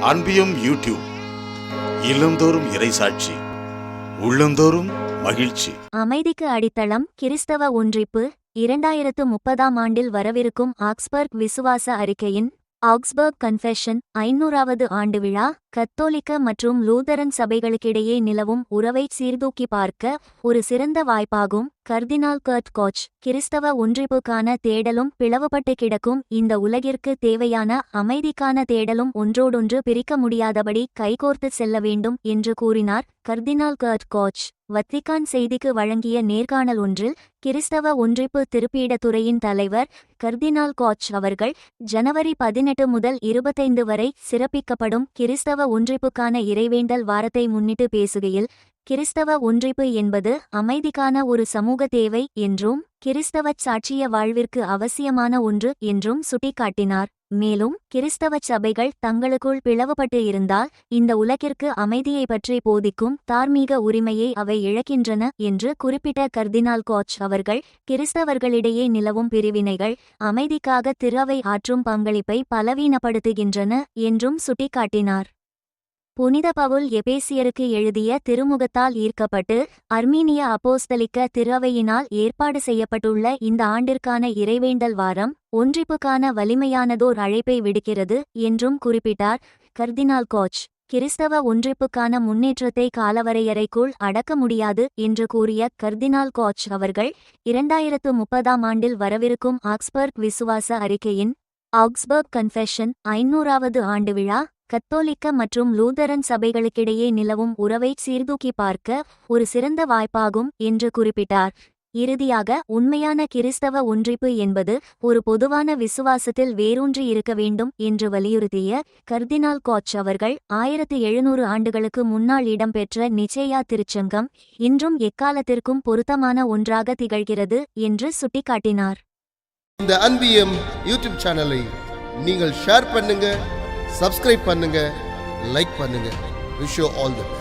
அன்பியும் YouTube இல்லந்தோறும் இறைசாட்சி உள்ளந்தோறும் மகிழ்ச்சி. அமைதிக்கு அடித்தளம் கிறிஸ்தவ ஒன்றிப்பு 2030ஆம் ஆண்டில் வரவிருக்கும் ஆக்ஸ்பர்க் விசுவாச அறிக்கையின் ஆக்ஸ்பர்க் கன்ஃபெஷன் 500வது ஆண்டு விழா கத்தோலிக்க மற்றும் லூதரன் சபைகளுக்கிடையே நிலவும் உறவை சீர்தூக்கி பார்க்க ஒரு சிறந்த வாய்ப்பாகும். கர்தினால் கர்ட் கோச் கிறிஸ்தவ ஒன்றிப்புக்கான தேடலும் பிளவுபட்டு கிடக்கும் இந்த உலகிற்கு தேவையான அமைதிக்கான தேடலும் ஒன்றோடொன்று பிரிக்க முடியாதபடி கைகோர்த்து செல்ல வேண்டும் என்று கூறினார். கர்தினால் கர்ட் கோச் வத்திக்கான் செய்திக்கு வழங்கிய நேர்காணல் ஒன்றில் கிறிஸ்தவ ஒன்றிப்பு திருப்பீடத்துறையின் தலைவர் கர்தினால் கோச் அவர்கள் ஜனவரி 18 முதல் 25 வரை சிறப்பிக்கப்படும் கிறிஸ்தவ ஒன்றிப்புக்கான இறைவேண்டல் வாரத்தை முன்னிட்டு பேசுகையில், கிறிஸ்தவ ஒன்றிப்பு என்பது அமைதிக்கான ஒரு சமூக தேவை என்றும் கிறிஸ்தவச் சாட்சிய வாழ்விற்கு அவசியமான ஒன்று என்றும் சுட்டிக்காட்டினார். மேலும் கிறிஸ்தவச் சபைகள் தங்களுக்குள் பிளவுபட்டு இருந்தால் இந்த உலகிற்கு அமைதியை பற்றி போதிக்கும் தார்மீக உரிமையை அவை இழக்கின்றன என்று குறிப்பிட்ட கர்தினால் கோச் அவர்கள், கிறிஸ்தவர்களிடையே நிலவும் பிரிவினைகள் அமைதிக்காக திரு ஆற்றும் பங்களிப்பை பலவீனப்படுத்துகின்றன என்றும் சுட்டிக்காட்டினார். புனித பவுல் எபேசியருக்கு எழுதிய திருமுகத்தால் ஈர்க்கப்பட்டு அர்மீனிய அப்போஸ்தலிக்க திரு ஏற்பாடு செய்யப்பட்டுள்ள இந்த ஆண்டிற்கான இறைவேண்டல் வாரம் ஒன்றிப்புக்கான வலிமையானதோர் அழைப்பை விடுக்கிறது என்றும் குறிப்பிட்டார். கர்தினால் கோச் கிறிஸ்தவ ஒன்றிப்புக்கான முன்னேற்றத்தை காலவரையறைக்குள் அடக்க முடியாது என்று கூறிய கர்தினால் கோச் அவர்கள் 2030ஆம் ஆண்டில் வரவிருக்கும் ஆக்ஸ்பர்க் விசுவாச அறிக்கையின் ஆக்ஸ்பர்க் கன்ஃபெஷன் 500வது ஆண்டு விழா கத்தோலிக்க மற்றும் லூதரன் சபைகளுக்கிடையே நிலவும் உறவை சீர்தூக்கி பார்க்க ஒரு சிறந்த வாய்ப்பாகும் என்று குறிப்பிட்டார். இறுதியாக, உண்மையான கிறிஸ்தவ ஒன்றிப்பு என்பது ஒரு பொதுவான விசுவாசத்தில் வேரூன்றி இருக்க வேண்டும் என்று வலியுறுத்திய கர்தினால் கோச் அவர்கள் 1700 ஆண்டுகளுக்கு முன்னால் இடம்பெற்ற நிச்சேயா திருச்சங்கம் இன்றும் எக்காலத்திற்கும் பொருத்தமான ஒன்றாக திகழ்கிறது என்று சுட்டிக்காட்டினார். இந்த அன்பியம் யூடியூப் சேனலை நீங்கள் ஷேர் பண்ணுங்க, சப்ஸ்கிரைப் பண்ணுங்க, லைக் பண்ணுங்க. Wish you all the best.